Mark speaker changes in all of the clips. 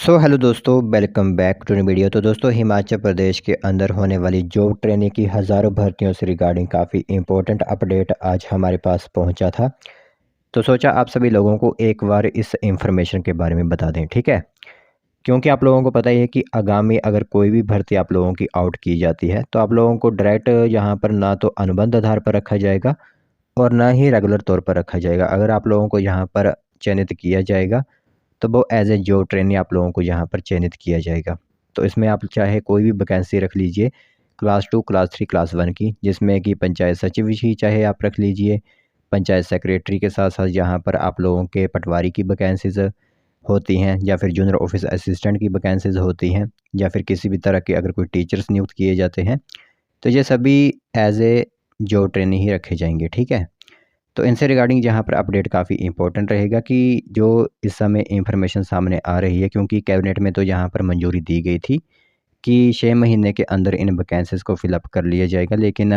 Speaker 1: Hello दोस्तों, welcome back to new video. तो दोस्तों, हिमाचल प्रदेश के अंदर होने वाली जॉब ट्रेनिंग की हज़ारों भर्तियों से रिगार्डिंग काफ़ी इंपॉर्टेंट अपडेट आज हमारे पास पहुंचा था। तो सोचा आप सभी लोगों को एक बार इस इंफॉर्मेशन के बारे में बता दें, ठीक है। क्योंकि आप लोगों को पता ही है कि आगामी अगर कोई भी भर्ती आप लोगों की आउट की जाती है तो आप लोगों को डायरेक्ट यहाँ पर ना तो अनुबंध आधार पर रखा जाएगा और ना ही रेगुलर तौर पर रखा जाएगा। अगर आप लोगों को यहाँ पर चयनित किया जाएगा तो वो एज ए जॉब ट्रेनी आप लोगों को यहाँ पर चयनित किया जाएगा। तो इसमें आप चाहे कोई भी वैकेंसी रख लीजिए, क्लास 2, क्लास 3, क्लास 1 की, जिसमें कि पंचायत सचिव ही चाहे आप रख लीजिए, पंचायत सेक्रेटरी के साथ साथ यहाँ पर आप लोगों के पटवारी की वैकेंसीज़ होती हैं, या फिर जूनियर ऑफिस असिस्टेंट की वैकेंसीज़ होती हैं, या फिर किसी भी तरह के अगर कोई टीचर्स नियुक्त किए जाते हैं, तो ये सभी एज ए जॉब ट्रेनी ही रखे जाएंगे, ठीक है। तो इनसे रिगार्डिंग यहाँ पर अपडेट काफ़ी इंपॉर्टेंट रहेगा कि जो इस समय इंफॉर्मेशन सामने आ रही है, क्योंकि कैबिनेट में तो यहाँ पर मंजूरी दी गई थी कि 6 महीने के अंदर इन वैकेंसीज़ को फिलअप कर लिया जाएगा। लेकिन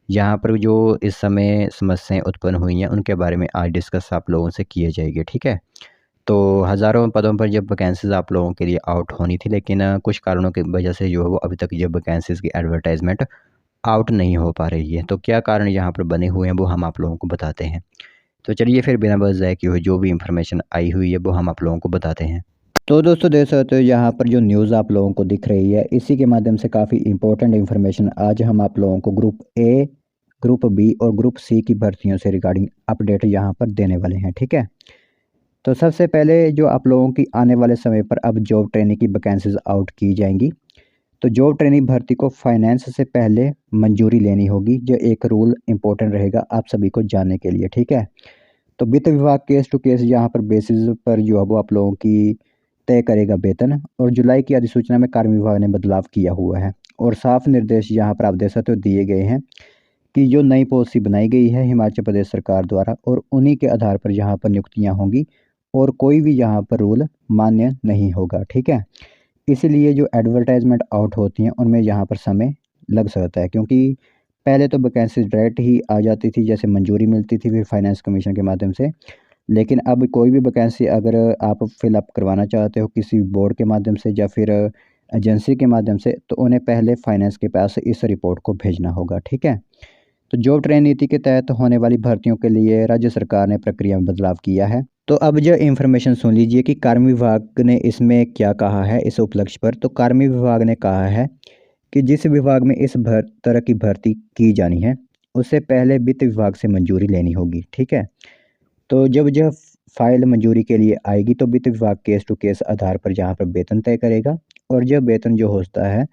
Speaker 1: यहाँ पर जो इस समय समस्याएं उत्पन्न हुई हैं उनके बारे में आज डिस्कस आप लोगों से किए जाएंगे, ठीक है। तो हज़ारों पदों पर जब वैकेंसीज़ आप लोगों के लिए आउट होनी थी, लेकिन कुछ कारणों की वजह से जो है वो अभी तक ये वैकेंसीज़ की एडवर्टाइजमेंट आउट नहीं हो पा रही है। तो क्या कारण यहाँ पर बने हुए हैं वो हम आप लोगों को बताते हैं। तो चलिए फिर बिना बस ज़ाय किए हुए जो भी इन्फॉर्मेशन आई हुई है वो हम आप लोगों को बताते हैं। तो दोस्तों, देख सकते हो यहाँ पर जो न्यूज़ आप लोगों को दिख रही है, इसी के माध्यम से काफ़ी इंपॉर्टेंट इन्फॉर्मेशन आज हम आप लोगों को ग्रुप ए, ग्रुप बी और ग्रुप सी की भर्तियों से रिगार्डिंग अपडेट यहाँ पर देने वाले हैं, ठीक है। तो सबसे पहले जो आप लोगों की आने वाले समय पर अब जॉब ट्रेनिंग की वैकेंसीज आउट की जाएंगी। तो जॉब ट्रेनिंग भर्ती को फाइनेंस से पहले मंजूरी लेनी होगी, जो एक रूल इंपॉर्टेंट रहेगा आप सभी को जानने के लिए, ठीक है। तो वित्त विभाग केस टू केस यहाँ पर बेसिस पर जो है वो आप लोगों की तय करेगा वेतन। और जुलाई की अधिसूचना में कार्य विभाग ने बदलाव किया हुआ है और साफ निर्देश यहाँ पर आप देख सकते हो दिए गए हैं कि जो नई पॉलिसी बनाई गई है हिमाचल प्रदेश सरकार द्वारा, और उन्हीं के आधार पर यहाँ पर नियुक्तियाँ होंगी और कोई भी यहाँ पर रूल मान्य नहीं होगा, ठीक है। इसीलिए जो एडवर्टाइजमेंट आउट होती हैं उनमें यहाँ पर समय लग सकता है, क्योंकि पहले तो वैकेंसी डायरेक्ट ही आ जाती थी, जैसे मंजूरी मिलती थी फिर फाइनेंस कमीशन के माध्यम से। लेकिन अब कोई भी वैकेंसी अगर आप फिलअप करवाना चाहते हो किसी बोर्ड के माध्यम से या फिर एजेंसी के माध्यम से, तो उन्हें पहले फाइनेंस के पास इस रिपोर्ट को भेजना होगा, ठीक है। तो जॉब ट्रेन नीति के तहत होने वाली भर्तियों के लिए राज्य सरकार ने प्रक्रिया में बदलाव किया है। तो अब जो इन्फॉर्मेशन सुन लीजिए कि कार्मिक विभाग ने इसमें क्या कहा है इस उपलक्ष्य पर। तो कार्मिक विभाग ने कहा है कि जिस विभाग में इस तरह की भर्ती की जानी है उससे पहले वित्त विभाग से मंजूरी लेनी होगी, ठीक है। तो जब यह फाइल मंजूरी के लिए आएगी तो वित्त विभाग केस टू केस आधार पर जहाँ पर वेतन तय करेगा। और यह वेतन जो होता है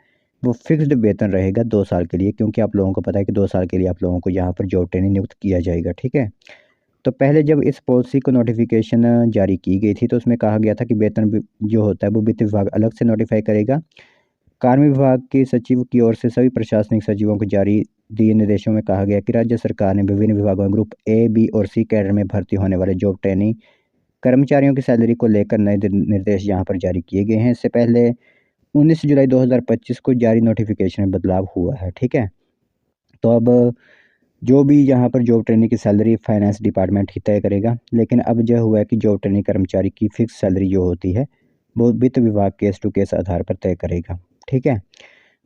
Speaker 1: वो फिक्स्ड वेतन रहेगा 2 साल के लिए, क्योंकि आप लोगों को पता है कि 2 साल के लिए आप लोगों को यहाँ पर जॉब ट्रेनिंग नियुक्त किया जाएगा, ठीक है। तो पहले जब इस पॉलिसी को नोटिफिकेशन जारी की गई थी तो उसमें कहा गया था कि वेतन जो होता है वो वित्त विभाग अलग से नोटिफाई करेगा। कार्मिक विभाग के सचिव की ओर से सभी प्रशासनिक सचिवों को जारी दिए निर्देशों में कहा गया कि राज्य सरकार ने विभिन्न विभागों में ग्रुप ए, बी और सी कैडर में भर्ती होने वाले जॉब ट्रेनिंग कर्मचारियों की सैलरी को लेकर नए निर्देश यहाँ पर जारी किए गए हैं। इससे पहले 19 जुलाई 2025 को जारी नोटिफिकेशन में बदलाव हुआ है, ठीक है। तो अब जो भी यहाँ पर जॉब ट्रेनिंग की सैलरी फाइनेंस डिपार्टमेंट ही तय करेगा। लेकिन अब यह हुआ है कि जॉब ट्रेनिंग कर्मचारी की फिक्स सैलरी जो होती है वो वित्त विभाग केस टू केस आधार पर तय करेगा, ठीक है।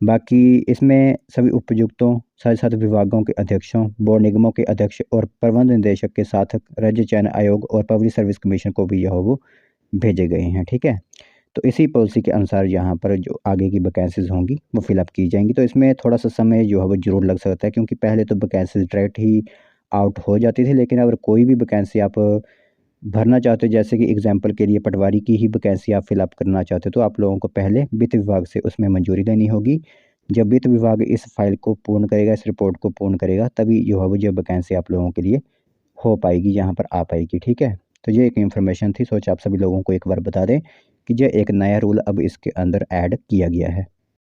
Speaker 1: बाकी इसमें सभी उपयुक्तों साथ साथ विभागों के अध्यक्षों, बोर्ड निगमों के अध्यक्ष और प्रबंध निदेशक के साथ राज्य चयन आयोग और पब्लिक सर्विस कमीशन को भी यह वो भेजे गए हैं, ठीक है। तो इसी पॉलिसी के अनुसार यहाँ पर जो आगे की वैकेंसीज होंगी वो फिलअप की जाएंगी। तो इसमें थोड़ा सा समय जो है वो ज़रूर लग सकता है, क्योंकि पहले तो वैकेंसीज डायरेक्ट ही आउट हो जाती थी। लेकिन अगर कोई भी वैकेंसी आप भरना चाहते हो, जैसे कि एग्जांपल के लिए पटवारी की ही वैकेंसी आप फिलअप करना चाहते हो, तो आप लोगों को पहले वित्त विभाग से उसमें मंजूरी लेनी होगी। जब वित्त विभाग इस फाइल को पूर्ण करेगा, इस रिपोर्ट को पूर्ण करेगा, तभी जो है वो जो वैकेंसी आप लोगों के लिए हो पाएगी, यहाँ पर आ पाएगी, ठीक है। तो ये एक इन्फॉर्मेशन थी, सोचा आप सभी लोगों को एक बार बता दें कि ये एक नया रूल अब इसके अंदर ऐड किया गया है।